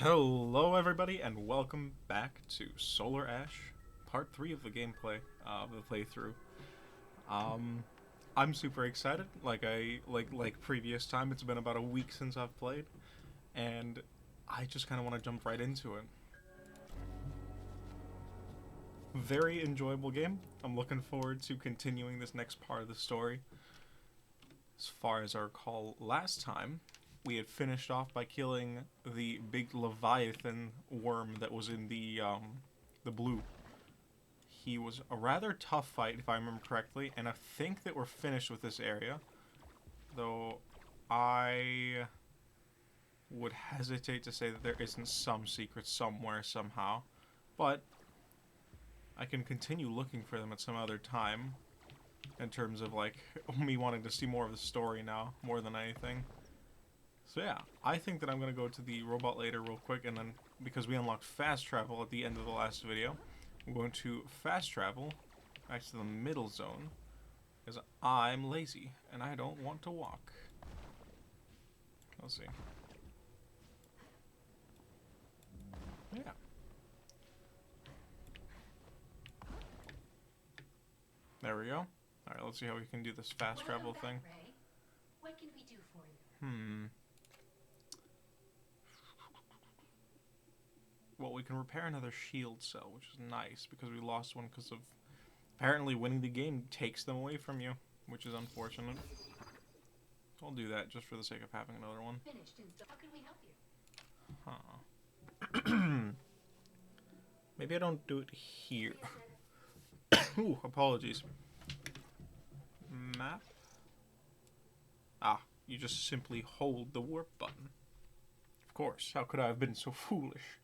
Hello everybody and welcome back to Solar Ash, part 3 of the gameplay, of the playthrough. Um, I'm super excited, like previous time, it's been about a week since I've played, and I just kind of want to jump right into it. Very enjoyable game. I'm looking forward to continuing this next part of the story. As far as I recall, last time, we had finished off by killing the big Leviathan worm that was in the blue. He was a rather tough fight, if I remember correctly, and I think that we're finished with this area. Though, I would hesitate to say that there isn't some secret somewhere, somehow. But, I can continue looking for them at some other time. In terms of, like, me wanting to see more of the story now, more than anything. So yeah, I think that I'm going to go to the robot later real quick, and then, because we unlocked fast travel at the end of the last video, I'm going to fast travel back to the middle zone, because I'm lazy, and I don't want to walk. Let's see. Yeah. There we go. Alright, let's see how we can do this fast travel thing. Ray. What can we do for you? Well, we can repair another shield cell, which is nice, because we lost one because of... Apparently winning the game takes them away from you, which is unfortunate. I'll do that just for the sake of having another one. Finished. How can we help you? Huh. Maybe I don't do it here. Ooh, apologies. Map. Ah, you just simply hold the warp button. Of course, how could I have been so foolish?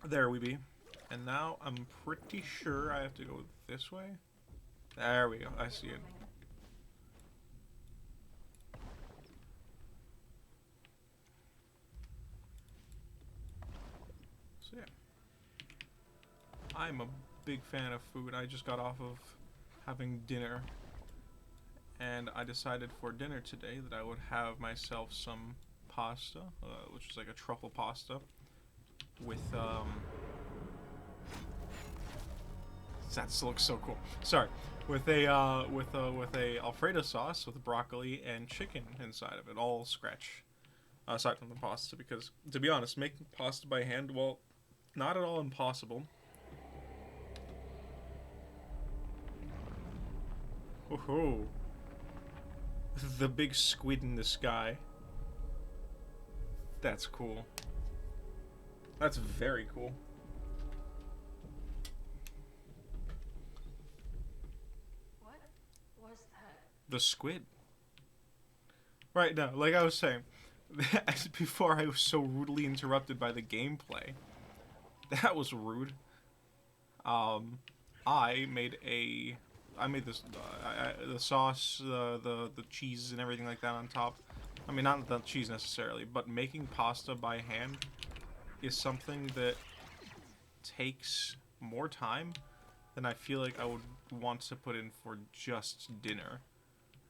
There we be. And now I'm pretty sure I have to go this way. There we go, I see it. So yeah. I'm a big fan of food. I just got off of having dinner. And I decided for dinner today that I would have myself some pasta, which is like a truffle pasta, with that looks so cool. Sorry, with a Alfredo sauce with broccoli and chicken inside of it, all scratch. Aside from the pasta, because to be honest, making pasta by hand, well, not at all impossible. Woohoo! The big squid in the sky. That's cool. That's very cool. What was that? The squid. Right now, like I was saying, before I was so rudely interrupted by the gameplay. That was rude. Um, I made this the sauce, the cheese and everything like that on top. I mean, not the cheese necessarily, but making pasta by hand is something that takes more time than I feel like I would want to put in for just dinner.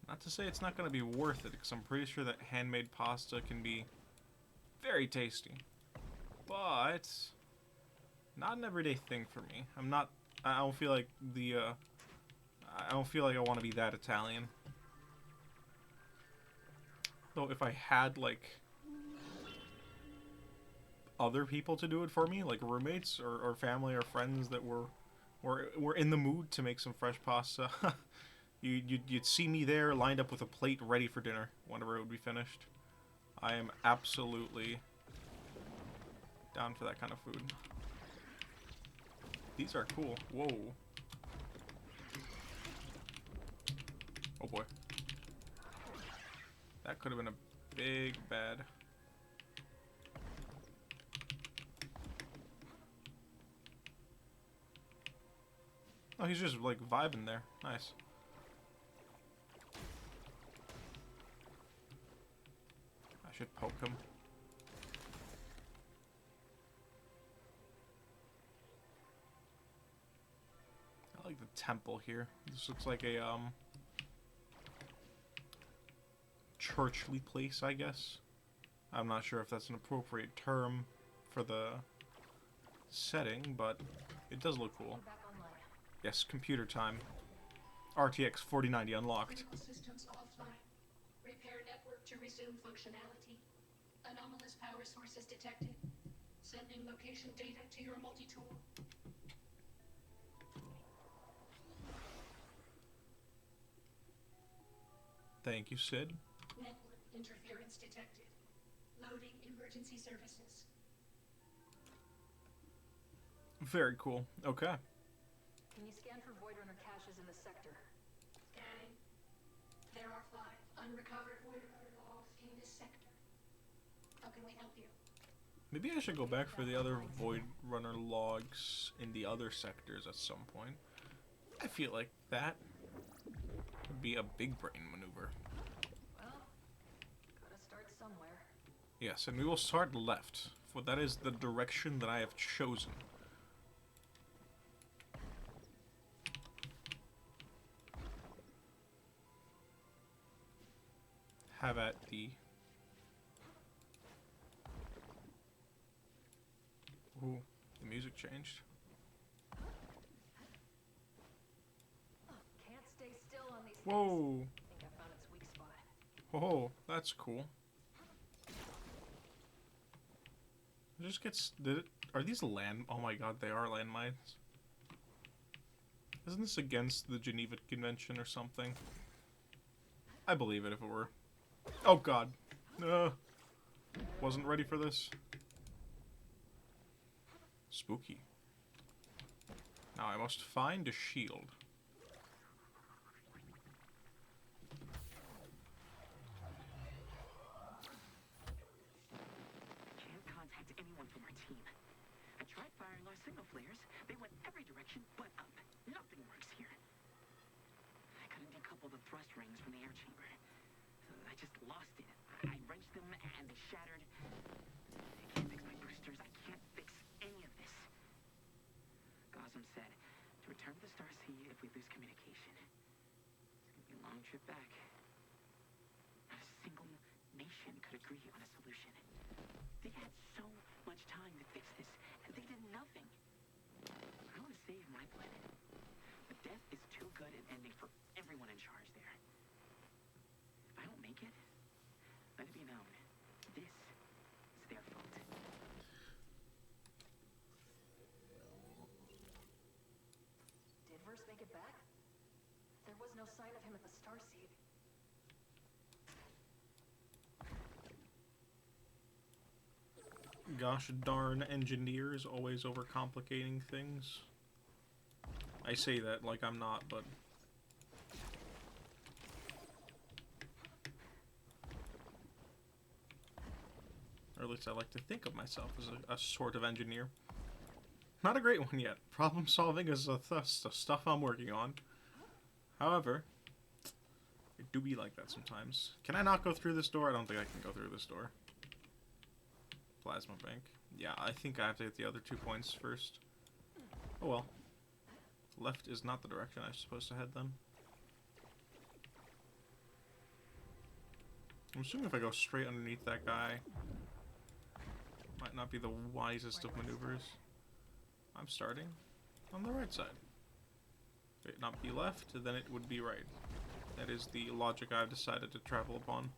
Not to say it's not going to be worth it, because I'm pretty sure that handmade pasta can be very tasty. But not an everyday thing for me. I don't feel like I don't feel like I want to be that Italian. Though if I had, like, other people to do it for me, like roommates or family or friends that were in the mood to make some fresh pasta, you'd see me there lined up with a plate ready for dinner whenever it would be finished. I am absolutely down for that kind of food. These are cool. Whoa. Oh boy. That could have been a big bad. Oh, he's just like vibing there. Nice. I should poke him. I like the temple here. This looks like a churchly place, I guess. I'm not sure if that's an appropriate term for the setting, but it does look cool. We're back online. Yes, computer time. RTX 4090 unlocked. Critical systems offline. Repair network to resume functionality. Anomalous power sources detected. Sending location data to your multi-tool. Thank you, Sid. Network interference detected. Loading emergency services. Very cool. Okay. Can you scan for Void Runner caches in the sector? Scanning. There are 5 unrecovered Void Runner logs in this sector. How can we help you? Maybe I should go back for the other Void Runner logs in the other sectors at some point. I feel like that would be a big brain maneuver. Well, gotta start somewhere. Yes, and we will start left, for that is the direction that I have chosen. Have at the... Ooh, the music changed. Can't stay still on these Whoa! things. Think I found its weak spot. Oh, that's cool. It just gets... Did it... Are these land... Oh my god, they are landmines. Isn't this against the Geneva Convention or something? I believe it if it were. Oh god. Wasn't ready for this. Spooky. Now I must find a shield. Can't contact anyone from our team. I tried firing our signal flares. They went every direction but up. Nothing works here. I couldn't decouple the thrust rings from the air chamber. I just lost it. I wrenched them and they shattered. I can't fix my boosters. I can't fix any of this. Gosm said to return to the Star Sea if we lose communication. It's gonna be a long trip back. Not a single nation could agree on a solution. They had so much time to fix this, and they did nothing. I want to save my planet. But death is too good an ending for everyone in charge there. If I don't make it, let it be known. This is their fault. Did Verse make it back? There was no sign of him at the Starseed. Gosh darn engineers always overcomplicating things. I say that like I'm not, but... Or at least I like to think of myself as a sort of engineer. Not a great one yet. Problem solving is the stuff I'm working on. However, it do be like that sometimes. Can I not go through this door? I don't think I can go through this door. Plasma bank. Yeah, I think I have to hit the other 2 points first. Oh well. Left is not the direction I'm supposed to head then. I'm assuming if I go straight underneath that guy, might not be the wisest of maneuvers. I'm starting on the right side. If it not be left, then it would be right. That is the logic I've decided to travel upon.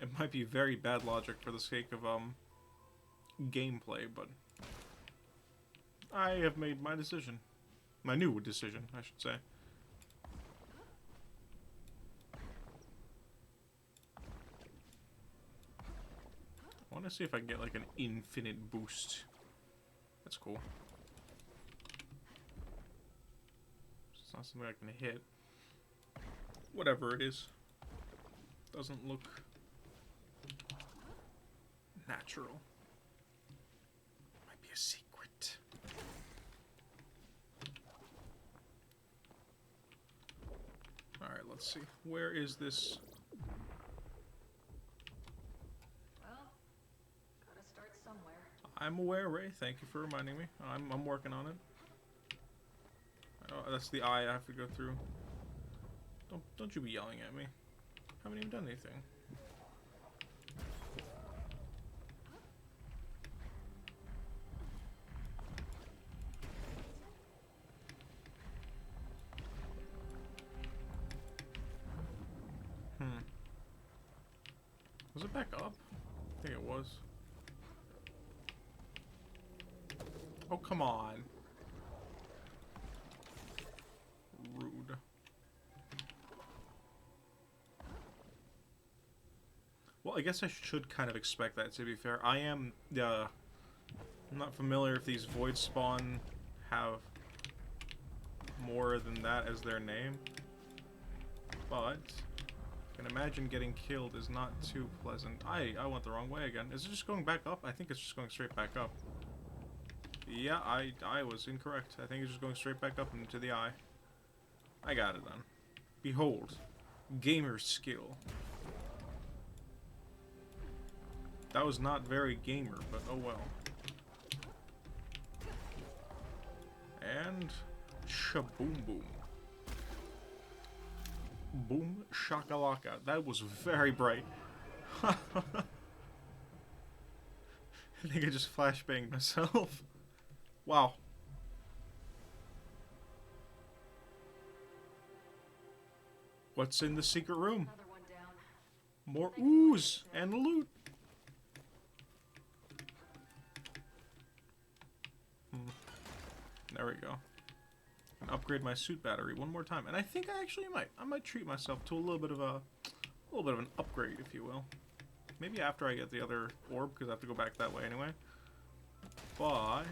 It might be very bad logic for the sake of gameplay, but I have made my decision. My new decision, I should say. I want to see if I can get like an infinite boost. That's cool. It's not something I can hit. Whatever it is. Doesn't look natural. Might be a secret. Alright, let's see. Where is this? Well, gotta start somewhere. I'm aware, Ray. Thank you for reminding me. I'm working on it. Oh, that's the eye I have to go through. Don't you be yelling at me. Haven't even done anything. Was it back up? I think it was. Oh, come on. Rude. Well, I guess I should kind of expect that, to be fair. I'm not familiar if these void spawn have more than that as their name. But I can imagine getting killed is not too pleasant. I went the wrong way again. Is it just going back up? I think it's just going straight back up. Yeah, I was incorrect. I think it's just going straight back up into the eye. I got it then. Behold, gamer skill. That was not very gamer, but oh well. And shaboom boom. Boom shakalaka. That was very bright. I think I just flashbanged myself. Wow. What's in the secret room? Another one down. More ooze and loot. There we go. And upgrade my suit battery one more time. And I think I actually might. I might treat myself to a little bit of an upgrade, if you will. Maybe after I get the other orb, because I have to go back that way anyway. But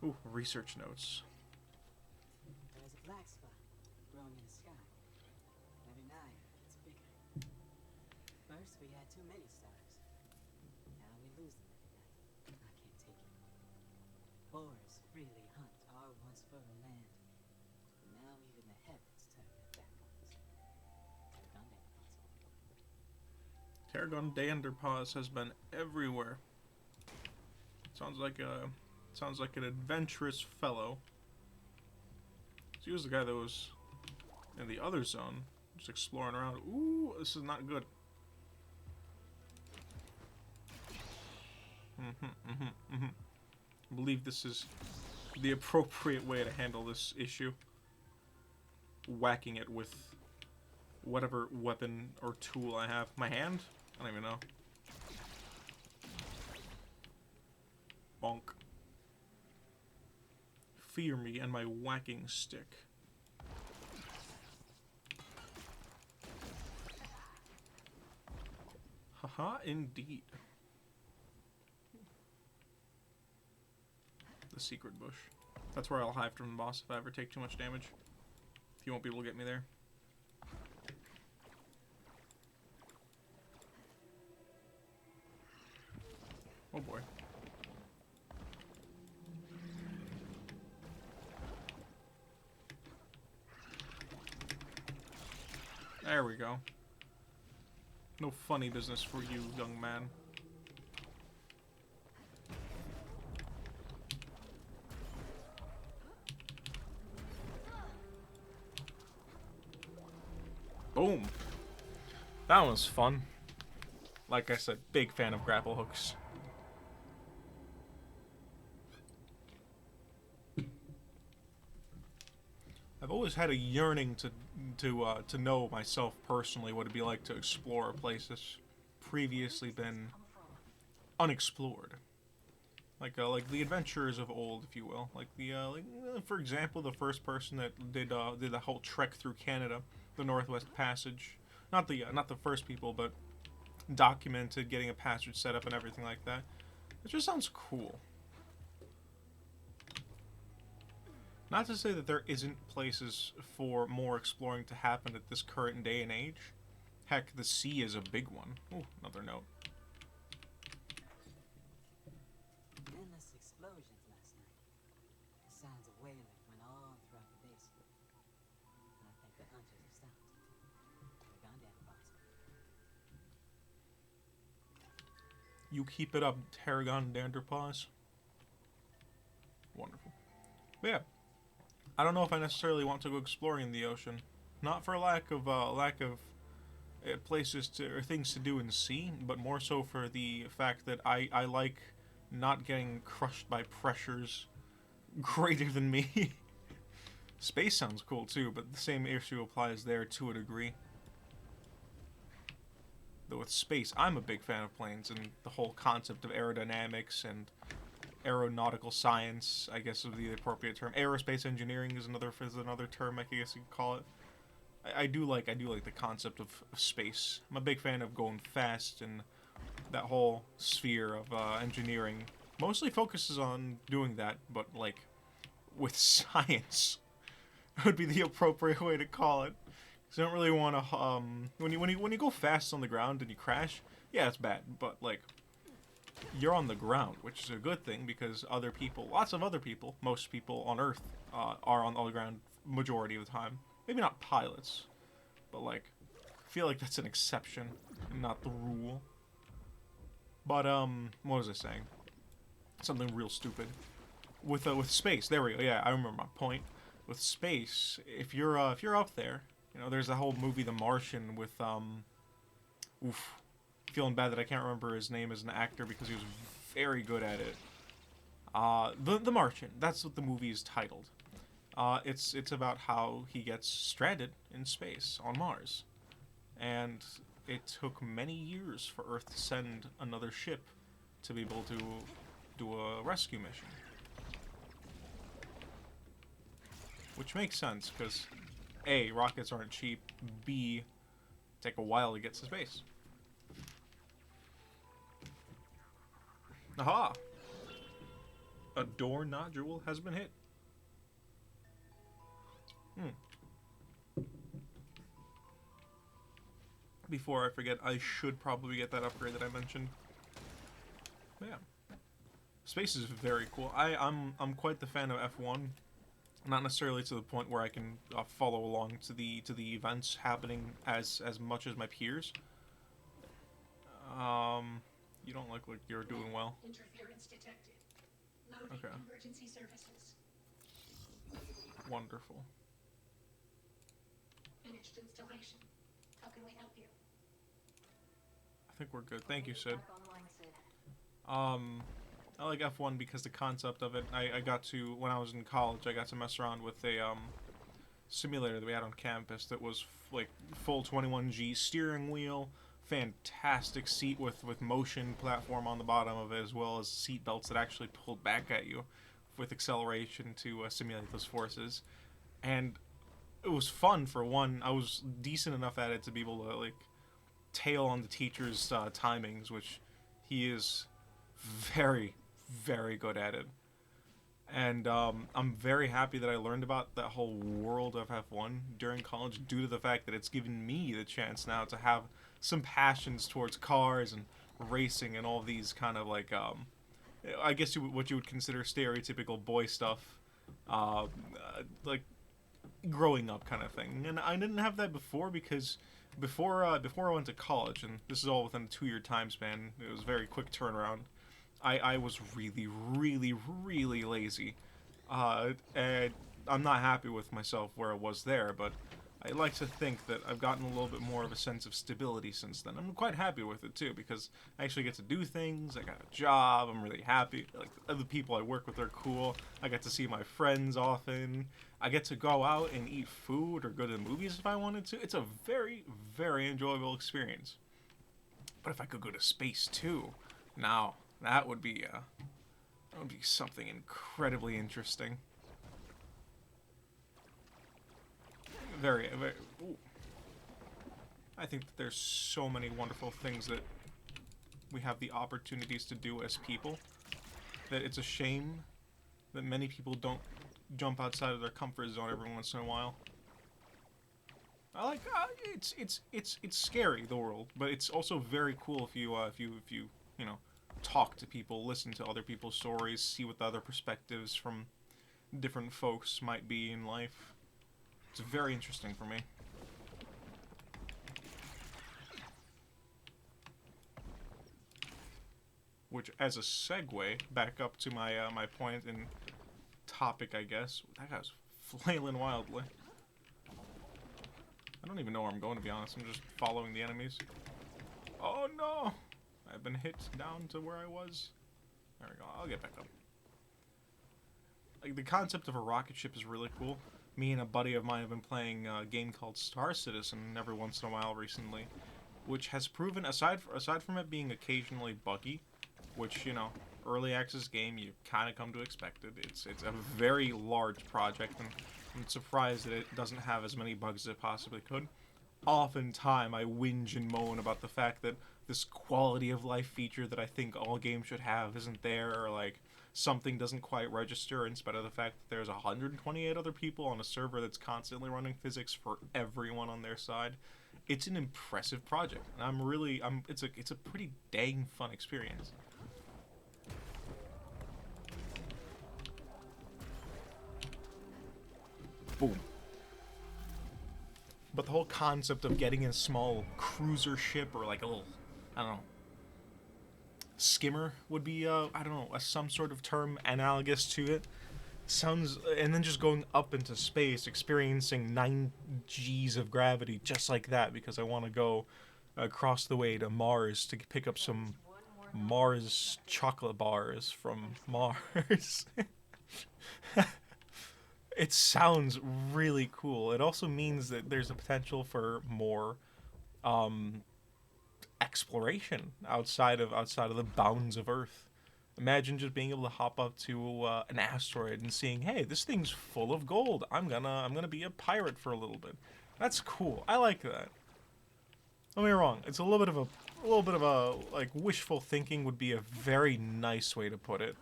ooh, research notes. There's a black spot growing in the sky. Every night, it's bigger. First, we had too many stars. Now we lose them every night. I can't take it. Boars freely hunt our once fertile land. But now even the heavens turn their back on us. Tarragon Danderpaws has been everywhere. Sounds like an adventurous fellow. So he was the guy that was in the other zone, just exploring around. Ooh, this is not good. I believe this is the appropriate way to handle this issue. Whacking it with whatever weapon or tool I have. My hand? I don't even know. Bonk. Fear me and my whacking stick. Haha, indeed. The secret bush. That's where I'll hide from the boss if I ever take too much damage. He won't be able to get me there. Oh boy. There we go. No funny business for you, young man. Boom. That was fun. Like I said, big fan of grapple hooks. I've always had a yearning to know myself personally what it'd be like to explore a place that's previously been unexplored. Like the adventurers of old, if you will. For example, the first person that did the whole trek through Canada, the Northwest Passage. Not the first people, but documented getting a passage set up and everything like that. It just sounds cool. Not to say that there isn't places for more exploring to happen at this current day and age. Heck, the sea is a big one. Ooh, another note. Endless explosions last night. The sounds of wailing went on throughout the base. And I think the hunters have stopped. They're gone down the bottom. You keep it up, Tarragon Danderpaws. Wonderful. But yeah. I don't know if I necessarily want to go exploring in the ocean. Not for lack of places to or things to do and see, but more so for the fact that I like not getting crushed by pressures greater than me. Space sounds cool too, but the same issue applies there to a degree. with space, I'm a big fan of planes and the whole concept of aerodynamics and aeronautical science, I guess would be the appropriate term. Aerospace engineering is another term, I guess you could call it. I do like the concept of space. I'm a big fan of going fast, and that whole sphere of engineering mostly focuses on doing that, but like with science would be the appropriate way to call it. Because I don't really want to when you go fast on the ground and you crash, yeah, it's bad, but like you're on the ground, which is a good thing because other people, lots of other people, most people on Earth are on the ground majority of the time. Maybe not pilots, but like, I feel like that's an exception and not the rule. But what was I saying? Something real stupid. With space, there we go. Yeah, I remember my point. With space, if you're up there, you know, there's that whole movie The Martian with oof, feeling bad that I can't remember his name as an actor because he was very good at it. The Martian. That's what the movie is titled. It's about how he gets stranded in space on Mars, and it took many years for Earth to send another ship to be able to do a rescue mission. Which makes sense, because A, rockets aren't cheap, B, take a while to get to space. Aha! A door nodule has been hit. Before I forget, I should probably get that upgrade that I mentioned. But yeah. Space is very cool. I'm quite the fan of F1. Not necessarily to the point where I can follow along to the events happening as much as my peers. You don't look like you're doing well. Interference detected. Loading Okay. emergency services. Wonderful. Finished installation. How can we help you? I think we're good. Thank you, Sid. Back online, Sid. I like F1 because the concept of it, I got to, when I was in college, I got to mess around with a simulator that we had on campus that was like full 21G steering wheel, fantastic seat with motion platform on the bottom of it, as well as seat belts that actually pulled back at you with acceleration to simulate those forces. And it was fun for one. I was decent enough at it to be able to like tail on the teacher's timings, which he is very, very good at it. And I'm very happy that I learned about that whole world of F1 during college due to the fact that it's given me the chance now to have some passions towards cars and racing and all these kind of like, I guess what you would consider stereotypical boy stuff, like growing up kind of thing. And I didn't have that before because before I went to college, and this is all within a 2-year time span, it was a very quick turnaround. I was really, really, really lazy. And I'm not happy with myself where I was there, but I like to think that I've gotten a little bit more of a sense of stability since then. I'm quite happy with it, too, because I actually get to do things. I got a job. I'm really happy. Like, the people I work with are cool. I get to see my friends often. I get to go out and eat food or go to the movies if I wanted to. It's a very, very enjoyable experience. But if I could go to space, too, now... that would be something incredibly interesting. Very, very. Ooh. I think that there's so many wonderful things that we have the opportunities to do as people. That it's a shame that many people don't jump outside of their comfort zone every once in a while. I like it's scary, the world, but it's also very cool if you you know, talk to people, listen to other people's stories, see what the other perspectives from different folks might be in life. It's very interesting for me. Which, as a segue, back up to my my point and topic, I guess. That guy's flailing wildly. I don't even know where I'm going, to be honest. I'm just following the enemies. Oh no! I've been hit down to where I was. There we go. I'll get back up. Like, the concept of a rocket ship is really cool. Me and a buddy of mine have been playing a game called Star Citizen every once in a while recently, which has proven, aside from it being occasionally buggy, which, you know, early access game, you kind of come to expect it. It's a very large project, and I'm surprised that it doesn't have as many bugs as it possibly could. Oftentimes, I whinge and moan about the fact that this quality of life feature that I think all games should have isn't there, or like something doesn't quite register, in spite of the fact that there's 128 other people on a server that's constantly running physics for everyone on their side. It's an impressive project, and it's a pretty dang fun experience. Boom. But the whole concept of getting a small cruiser ship, or like a little, I don't know, skimmer would be, I don't know, some sort of term analogous to it. Sounds, and then just going up into space, experiencing 9 G's of gravity just like that, because I want to go across the way to Mars to pick up some Mars chocolate bars from Mars. It sounds really cool. It also means that there's a potential for more exploration outside of the bounds of Earth. Imagine just being able to hop up to an asteroid and seeing, hey, this thing's full of gold. I'm gonna be a pirate for a little bit. That's cool. I like that. Don't get me wrong. It's a little bit of a like wishful thinking would be a very nice way to put it.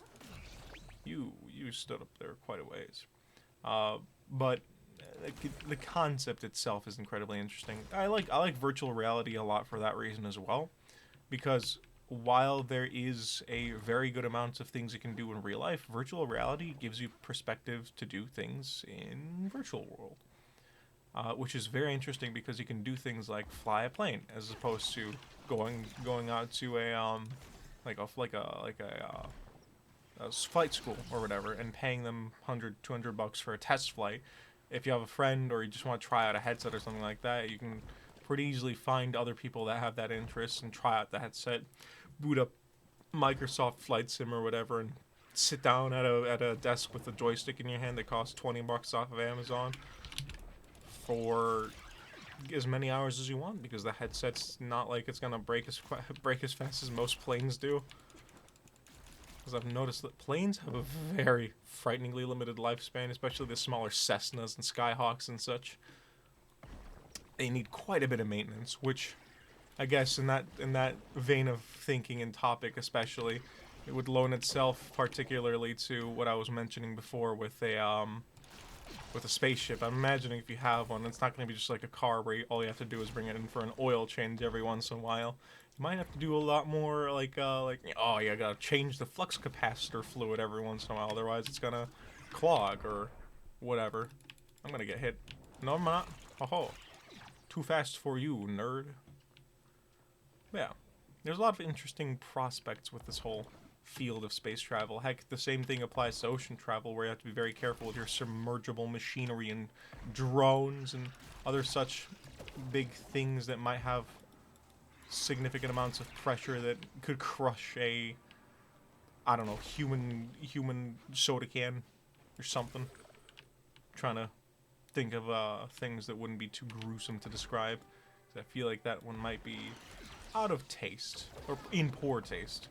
You stood up there quite a ways. But the concept itself is incredibly interesting. I like virtual reality a lot for that reason as well, because while there is a very good amount of things you can do in real life, virtual reality gives you perspective to do things in virtual world, which is very interesting because you can do things like fly a plane as opposed to going out to a flight school or whatever and paying them $100-$200 for a test flight. If you have a friend or you just want to try out a headset or something like that, you can pretty easily find other people that have that interest and try out the headset, boot up Microsoft Flight Sim or whatever, and sit down at a desk with a joystick in your hand that costs $20 off of Amazon for as many hours as you want, because the headset's not like it's gonna break as fast as most planes do. Because I've noticed that planes have a very frighteningly limited lifespan, especially the smaller Cessnas and Skyhawks and such. They need quite a bit of maintenance, which I guess in that vein of thinking and topic especially, it would loan itself particularly to what I was mentioning before with a spaceship. I'm imagining if you have one, it's not going to be just like a car where all you have to do is bring it in for an oil change every once in a while. You might have to do a lot more like oh yeah, I gotta change the flux capacitor fluid every once in a while, otherwise it's gonna clog or whatever. I'm gonna get hit. No, I'm not. Oh, too fast for you, nerd. Yeah, there's a lot of interesting prospects with this whole field of space travel. Heck, the same thing applies to ocean travel, where you have to be very careful with your submergible machinery and drones and other such big things that might have significant amounts of pressure that could crush a, I don't know, human soda can or something. Trying to think of things that wouldn't be too gruesome to describe. I feel like that one might be out of taste, or in poor taste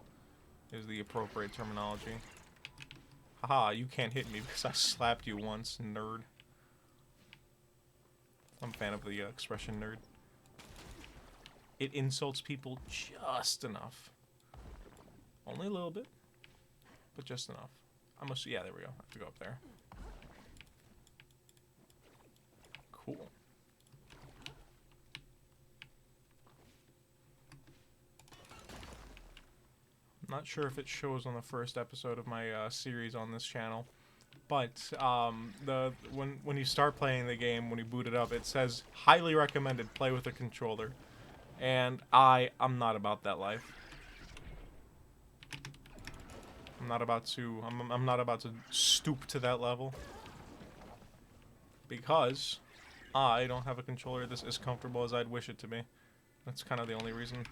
is the appropriate terminology. Haha, you can't hit me because I slapped you once, nerd. I'm a fan of the expression nerd. It insults people just enough. Only a little bit, but just enough. Yeah, there we go. I have to go up there. Cool. I'm not sure if it shows on the first episode of my series on this channel, but when you start playing the game, when you boot it up, it says highly recommended, play with a controller, and I'm not about that life. I'm not about to stoop to that level, because I don't have a controller that's as comfortable as I'd wish it to be. That's kind of the only reason.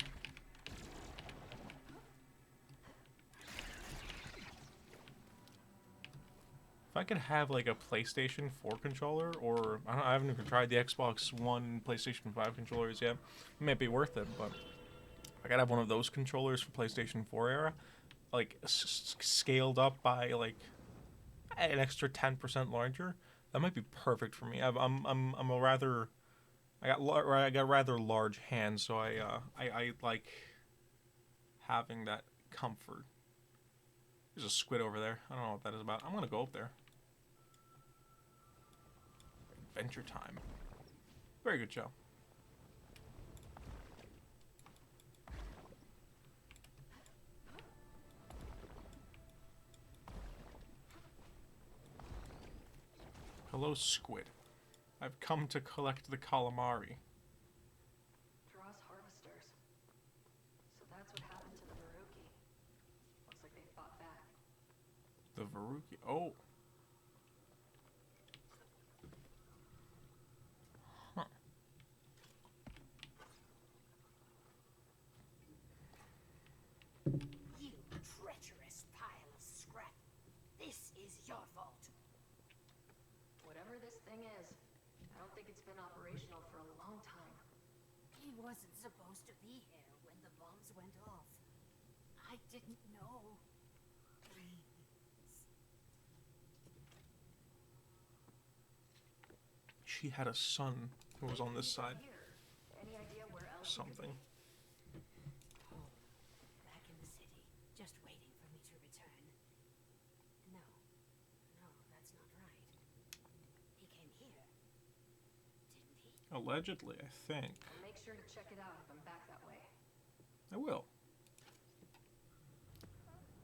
If I could have like a PlayStation 4 controller, or I haven't even tried the Xbox One, PlayStation 5 controllers yet. It might be worth it, but I gotta have one of those controllers for PlayStation 4 era, like scaled up by like an extra 10% larger. That might be perfect for me. I'm a rather I got rather large hands, so I like having that comfort. There's a squid over there. I don't know what that is about. I'm gonna go up there. Adventure time. Very good show. Hello, squid. I've come to collect the calamari. Dross harvesters. So that's what happened to the Veruki. Looks like they fought back. The Veruki. Oh. Huh. You treacherous pile of scrap. This is your fault. Whatever this thing is, I don't think it's been operational for a long time. He wasn't supposed to be here when the bombs went off. I didn't know. Please. She had a son who was on this side. Here. Any idea where else? Something. Oh, back in the city, just waiting for me to return. No, that's not right. He came here, didn't he? Allegedly, I think. I'll make sure to check it out if I'm back that way. I will.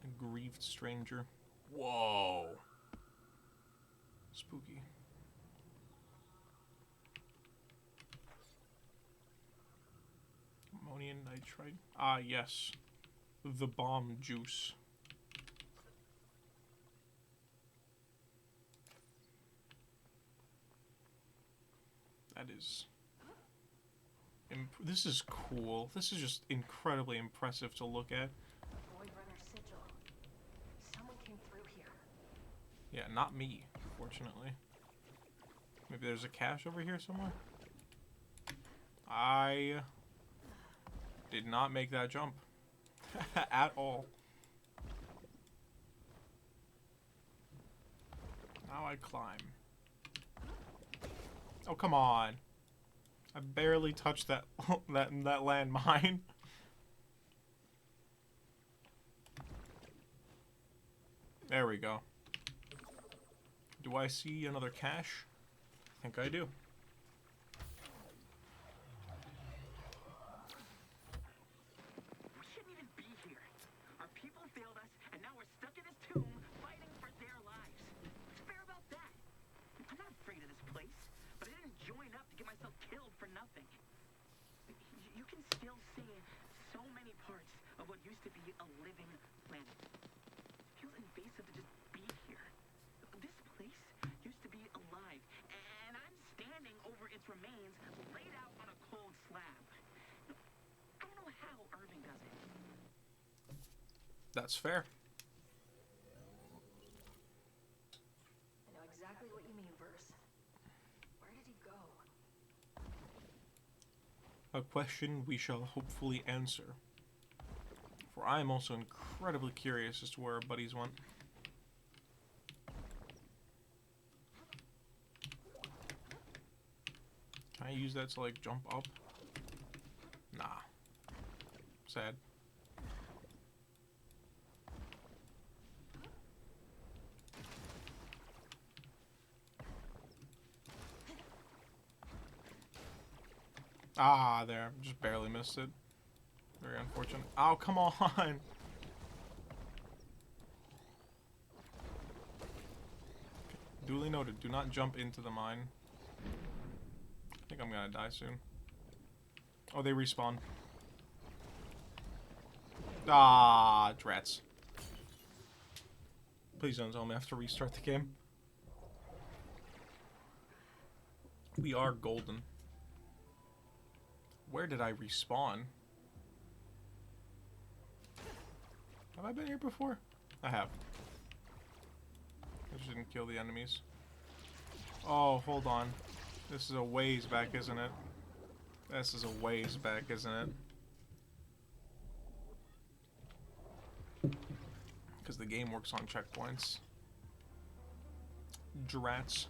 A grieved stranger. Whoa. Spooky. Ammonium nitrite. Ah, yes. The bomb juice. That is... This is cool. This is just incredibly impressive to look at. Void Runner sigil. Someone came through here. Yeah, not me, fortunately. Maybe there's a cache over here somewhere? I did not make that jump. At all. Now I climb. Oh, come on. I barely touched that that landmine. There we go. Do I see another cache? I think I do. We shouldn't even be here. Our people failed us, and now we're stuck in this tomb fighting for their lives. What's fair about that? I'm not afraid of this place, but I didn't join up to get myself killed for nothing. You can still see so many parts of what used to be a living planet. It feels invasive to just be here. This place used to be alive, and I'm standing over its remains laid out on a cold slab. I don't know how Irving does it. That's fair. I know exactly what you mean, Verse. Where did he go? A question we shall hopefully answer. For I am also incredibly curious as to where our buddies went. Can I use that to like jump up? Nah. Sad. Ah, there. Just barely missed it. Very unfortunate. Oh, come on! Duly noted. Do not jump into the mine. I think I'm gonna die soon. Oh, they respawn. Ah, drats. Please don't tell me I have to restart the game. We are golden. Where did I respawn? Have I been here before? I have. I just didn't kill the enemies. Oh, hold on. This is a ways back, isn't it? This is a ways back, isn't it? Because the game works on checkpoints. Drats.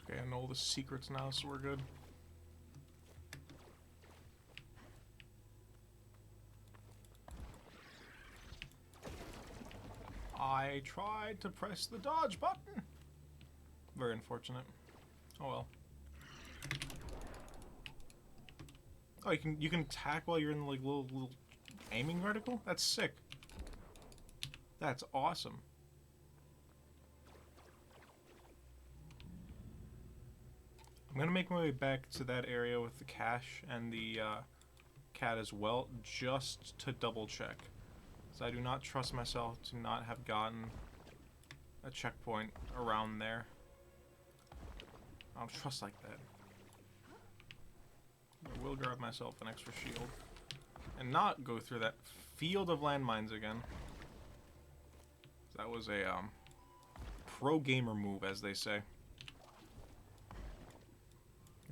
Okay, I know all the secrets now, so we're good. I tried to press the dodge button. Very unfortunate. Oh well. Oh, you can attack while you're in the like little aiming reticle? That's sick. That's awesome. I'm gonna make my way back to that area with the cache and the cat as well, just to double check. So I do not trust myself to not have gotten a checkpoint around there. I don't trust like that. I will grab myself an extra shield and not go through that field of landmines again. That was a pro gamer move, as they say.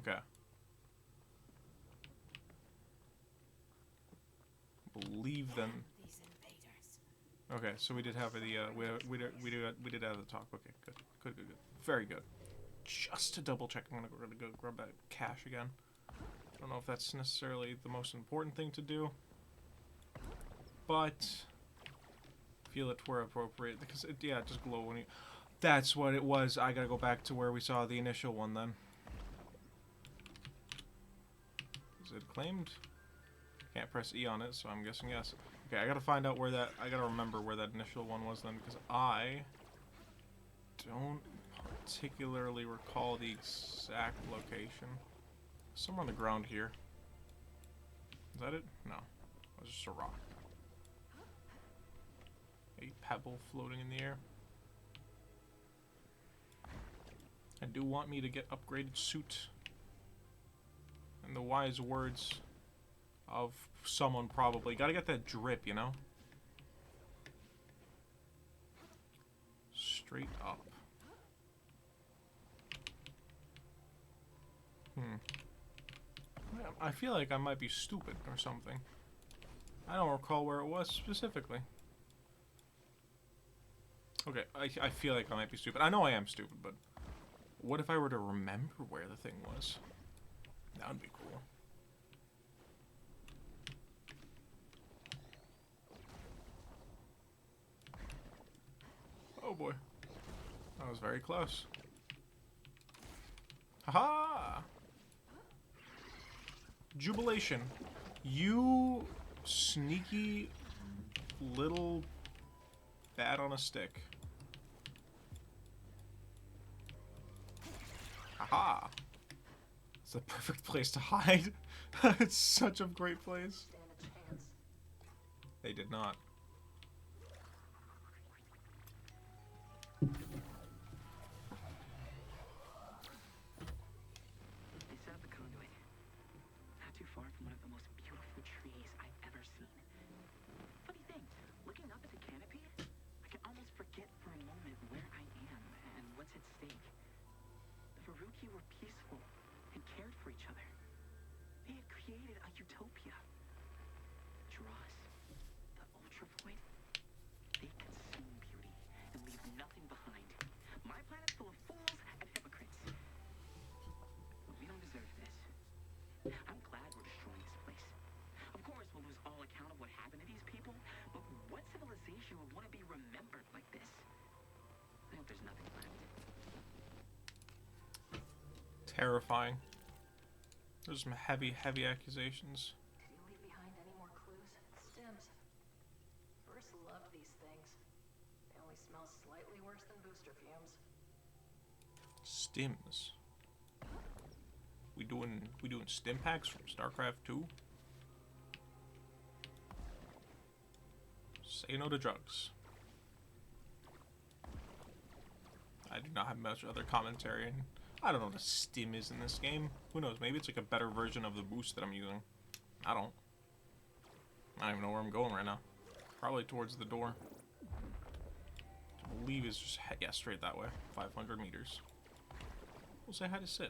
Okay. Believe them. These invaders. Okay, so we did have the we did have the talk. Okay, good, very good. Just to double check, I'm gonna go grab that cache again. I don't know if that's necessarily the most important thing to do, but feel it where appropriate because it just glow when you. That's what it was. I gotta go back to where we saw the initial one then. Is it claimed? Can't press E on it, so I'm guessing yes. Okay, I gotta find out where that. I gotta remember where that initial one was then, because I don't particularly recall the exact location. Somewhere on the ground here. Is that it? No, it was just a rock. A pebble floating in the air. I do want me to get upgraded suit. In the wise words of someone probably. Gotta get that drip, you know? Straight up. I feel like I might be stupid or something. I don't recall where it was specifically. Okay, I feel like I might be stupid. I know I am stupid, but what if I were to remember where the thing was? That would be cool. Oh boy. That was very close. Haha! Jubilation. You sneaky little bat on a stick. Haha! It's the perfect place to hide. It's such a great place. Stand a chance. They did not. They set up the conduit. Not too far from one of the most beautiful trees I've ever seen. Funny thing, looking up at the canopy, I can almost forget for a moment where I am and what's at stake. The Faruqi were peaceful and cared for each other. They had created a utopia. Dross, the Ultra Void, they consume beauty and leave nothing behind. My planet's full of fools and hypocrites. But we don't deserve this. I'm glad we're destroying this place. Of course, we'll lose all account of what happened to these people, but what civilization would want to be remembered like this? I hope there's nothing left. Terrifying. There's some heavy accusations. If you leave behind any more clues, stims. First loved these things. They only smell slightly worse than booster fumes. Stims. We doing stim packs from StarCraft 2? Say no to drugs. I do not have much other commentary, and I don't know what a stim is in this game. Who knows? Maybe it's like a better version of the boost that I'm using. I don't even know where I'm going right now. Probably towards the door. I believe it's just, yeah, straight that way. 500 meters. We'll say hi to Sid.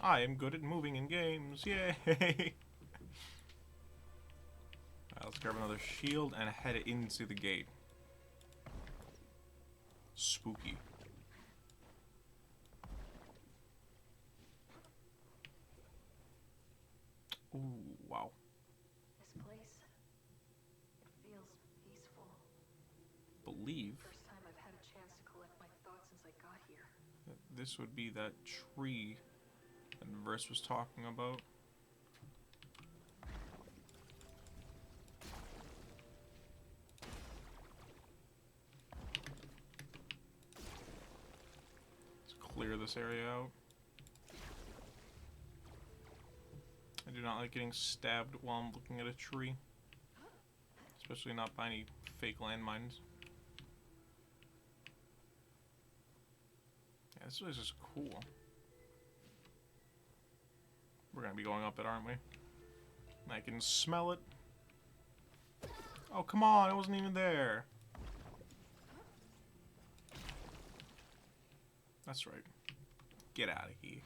I am good at moving in games. Yay! Alright, let's grab another shield and head into the gate. Spooky. Ooh, wow. This place, it feels peaceful. Believe First time I've had a chance to collect my thoughts since I got here. that this would be that tree that the verse was talking about. Let's clear this area out. I do not like getting stabbed while I'm looking at a tree. Especially not by any fake landmines. Yeah, this place is cool. We're gonna be going up it, aren't we? I can smell it. Oh, come on, it wasn't even there. That's right. Get out of here.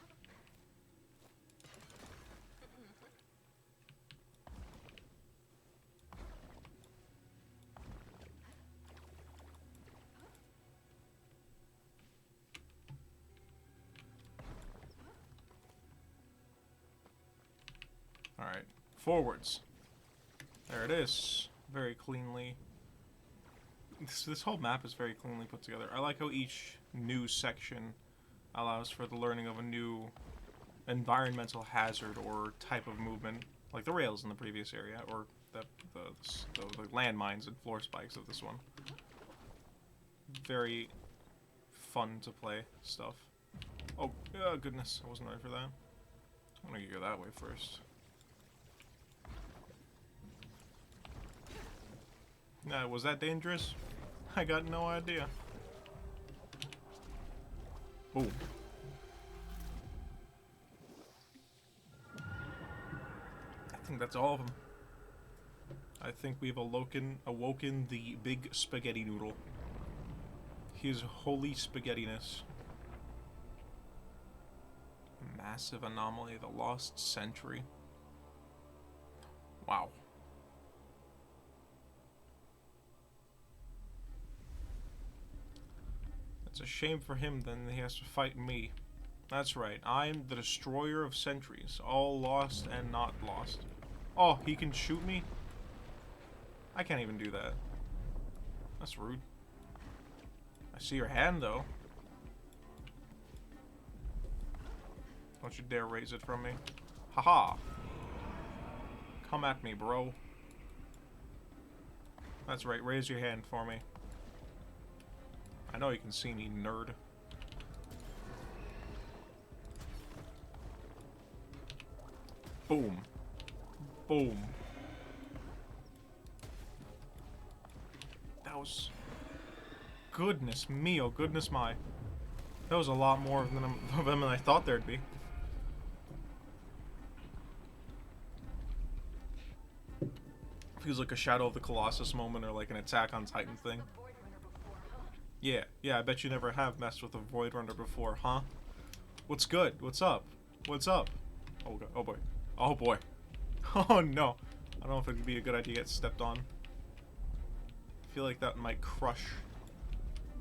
Alright, forwards. There it is. Very cleanly. This whole map is very cleanly put together. I like how each new section allows for the learning of a new environmental hazard or type of movement. Like the rails in the previous area, or the landmines and floor spikes of this one. Very fun to play stuff. Oh, goodness, I wasn't ready for that. I'm gonna go that way first. Was that dangerous? I got no idea. Boom. I think that's all of them. I think we've awoken the big spaghetti noodle. His holy spaghettiness. Massive anomaly, the lost century. Wow. It's a shame for him then he has to fight me. That's right, I'm the destroyer of centuries, all lost and not lost. Oh, he can shoot me? I can't even do that. That's rude. I see your hand though. Don't you dare raise it from me. Haha. Come at me, bro. That's right, raise your hand for me. I know you can see me, nerd. Boom. Boom. That was... Goodness me, oh goodness my. That was a lot more of them than I thought there'd be. Feels like a Shadow of the Colossus moment or like an Attack on Titan thing. Yeah, I bet you never have messed with a Void Runner before, huh? What's good? What's up? What's up? Oh, God. Oh boy. Oh boy. Oh no. I don't know if it'd be a good idea to get stepped on. I feel like that might crush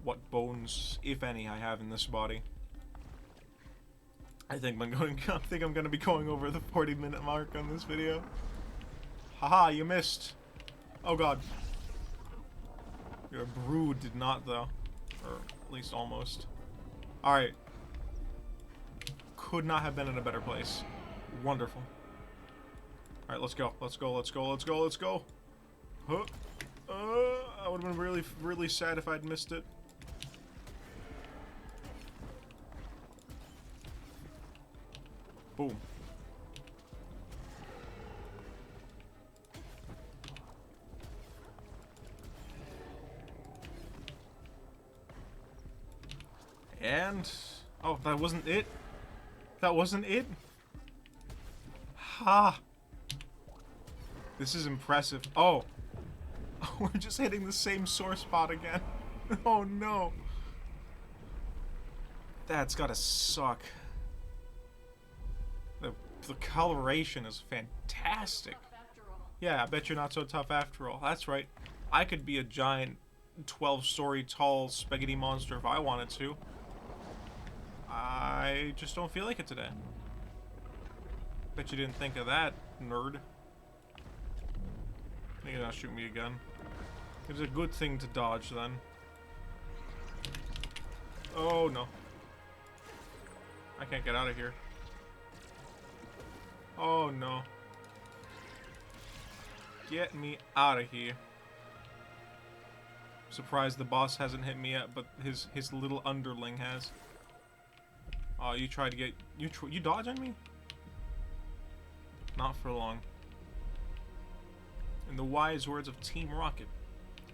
what bones, if any, I have in this body. I think I'm gonna be going over the 40-minute mark on this video. Haha, you missed. Oh god. Your brood did not though. Or At least almost. Alright. Could not have been in a better place. Wonderful. Alright, let's go. Let's go, let's go, let's go, let's go. Huh. I would have been really, really sad if I'd missed it. Boom. And... oh, that wasn't it? That wasn't it? Ha! This is impressive. Oh. We're just hitting the same sore spot again. Oh no. That's gotta suck. The coloration is fantastic. Yeah, I bet you're not so tough after all. That's right. I could be a giant 12-story tall spaghetti monster if I wanted to. I just don't feel like it today. Bet you didn't think of that, nerd. You're not shoot me again. It's a good thing to dodge then. Oh no. I can't get out of here. Oh no. Get me out of here. Surprised the boss hasn't hit me yet, but his little underling has. Oh, you tried to get... you dodge on me? Not for long. In the wise words of Team Rocket,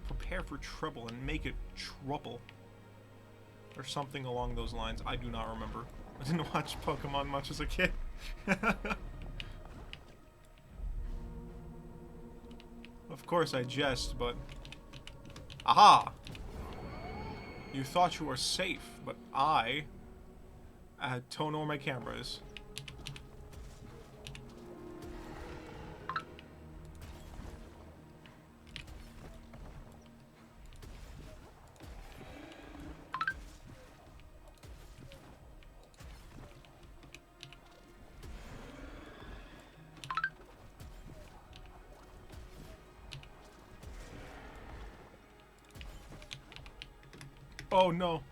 prepare for trouble and make it trouble. Or something along those lines. I do not remember. I didn't watch Pokemon much as a kid. Of course I jest, but... aha! You thought you were safe, but I don't know where my camera is. Oh no,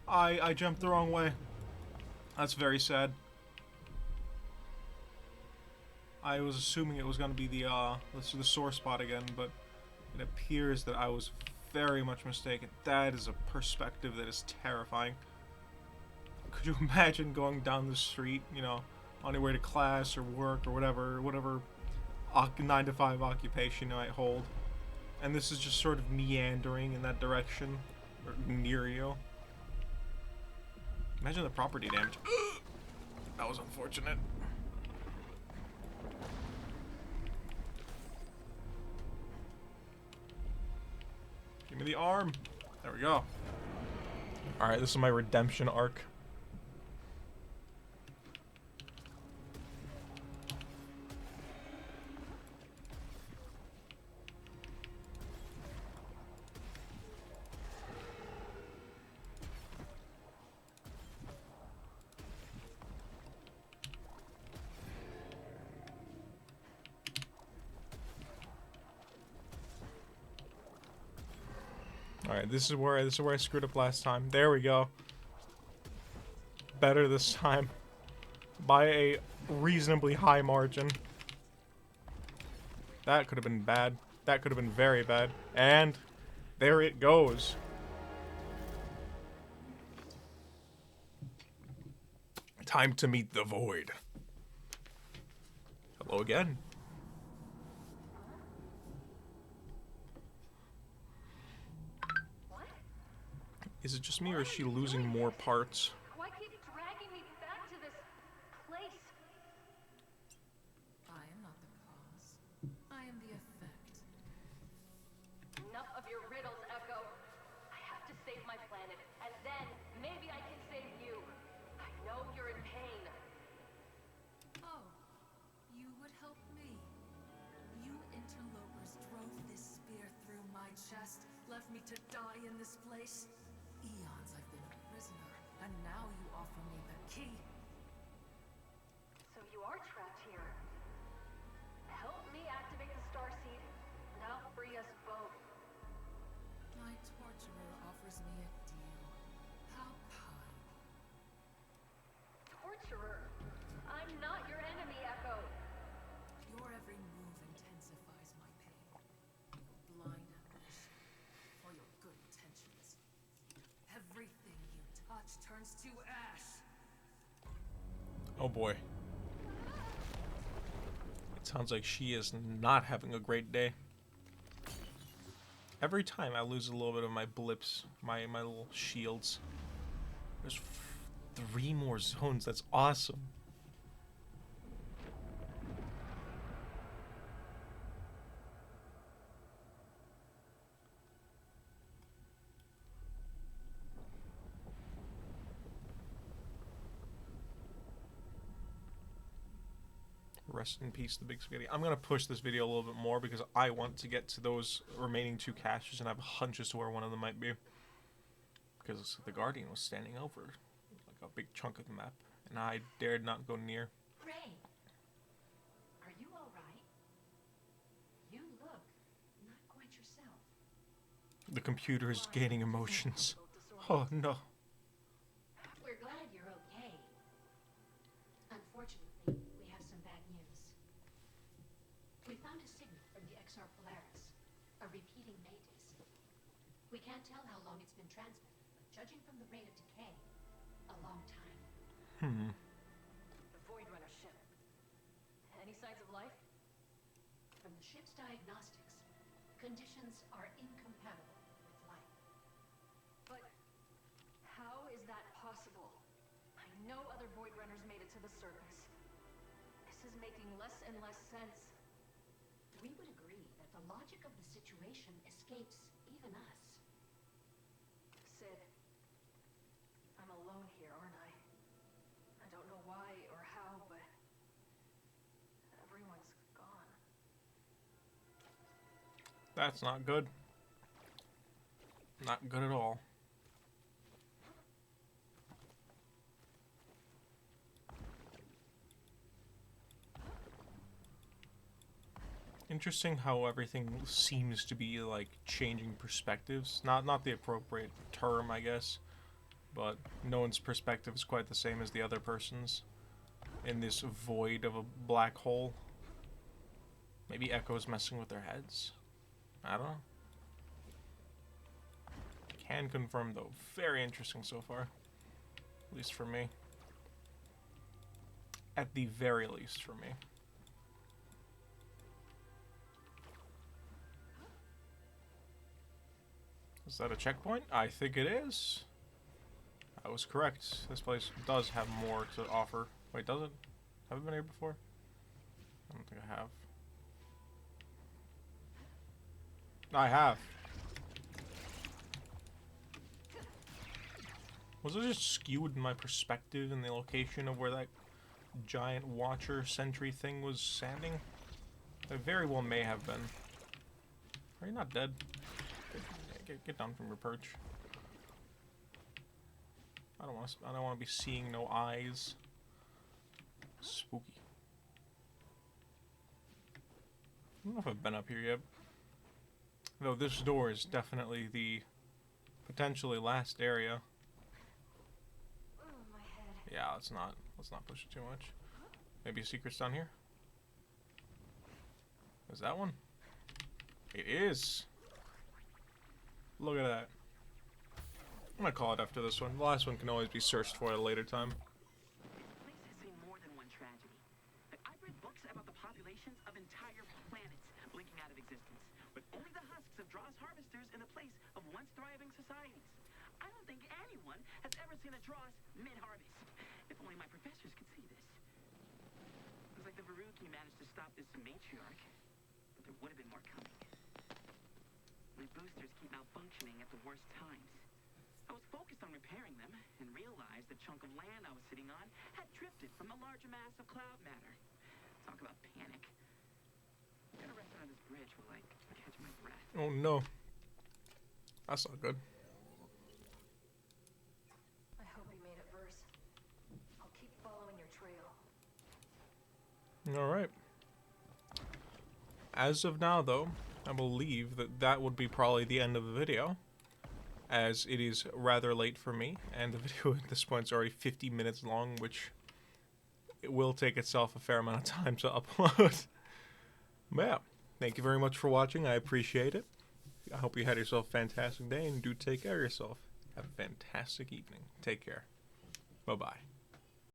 I jumped the wrong way. That's very sad. I was assuming it was gonna be the sore spot again, but it appears that I was very much mistaken. That is a perspective that is terrifying. Could you imagine going down the street, you know, on your way to class or work or whatever 9 to 5 occupation you might hold, and this is just sort of meandering in that direction, or near you. Imagine the property damage. That was unfortunate. Give me the arm. There we go. Alright, this is my redemption arc. Alright, this is where I screwed up last time. There we go. Better this time. By a reasonably high margin. That could have been bad. That could have been very bad. And there it goes. Time to meet the void. Hello again. Is it just me, or is she losing more parts? Why keep dragging me back to this place? I am not the cause. I am the effect. Enough of your riddles, Echo. I have to save my planet, and then maybe I can save you. I know you're in pain. Oh, you would help me. You interlopers drove this spear through my chest, left me to die in this place. Eons I've been a prisoner, and now you offer me the key. So you are trapped here. Help me activate the starseed, and I'll free us both. My torturer offers me a deal. to ash. Oh boy. It sounds like she is not having a great day. Every time I lose a little bit of my blips, my little shields. There's 3 more zones. That's awesome. Rest in peace, the big spaghetti. I'm gonna push this video a little bit more because I want to get to those remaining 2 caches, and I have a hunch as to where one of them might be. Because the Guardian was standing over like a big chunk of the map, and I dared not go near. Ray, are you all right? You look not quite yourself. The computer is gaining emotions. Oh no. We're glad you're okay. Unfortunately, we have some bad news. We found a signal from the XR Polaris, a repeating matrix. We can't tell how long it's been transmitted, but judging from the rate of decay, a long time. The Void Runner ship. Any signs of life? From the ship's diagnostics, conditions are incompatible with life. But how is that possible? No other Void Runners made it to the surface. This is making less and less sense. We would agree that the logic of the situation escapes even us. Sid, I'm alone here, aren't I? I don't know why or how, but everyone's gone. That's not good. Not good at all. Interesting how everything seems to be like changing perspectives. Not the appropriate term, I guess, but no one's perspective is quite the same as the other person's in this void of a black hole. Maybe Echo's messing with their heads. I don't know. Can confirm though. Very interesting so far. At least for me. At the very least for me. Is that a checkpoint? I think it is. I was correct. This place does have more to offer. Wait, does it? Have I been here before? I don't think I have. I have. Was it just skewed in my perspective in the location of where that giant watcher sentry thing was standing? It very well may have been. Are you not dead? Get down from your perch. I don't want to be seeing no eyes. Spooky. I don't know if I've been up here yet. Though this door is definitely the potentially last area. Oh, my head. Yeah, let's not push it too much. Maybe a secret's down here? Is that one? It is! Look at that. I'm gonna call it after this one. The last one can always be searched for at a later time. This place has seen more than one tragedy. I've read books about the populations of entire planets blinking out of existence, with only the husks of Dross harvesters in the place of once thriving societies. I don't think anyone has ever seen a Dross mid-harvest. If only my professors could see this. Looks like the Veruki managed to stop this matriarch, but there would have been more coming. My boosters keep malfunctioning at the worst times. I was focused on repairing them and realized the chunk of land I was sitting on had drifted from the larger mass of cloud matter. Talk about panic. I'm gonna rest on this bridge while I catch my breath. Oh no. That's not good. I hope we made it, Verse. I'll keep following your trail. Alright. As of now, though, I believe that would be probably the end of the video, as it is rather late for me, and the video at this point is already 50 minutes long, which it will take itself a fair amount of time to upload. But yeah, thank you very much for watching. I appreciate it. I hope you had yourself a fantastic day, and do take care of yourself. Have a fantastic evening. Take care. Bye-bye.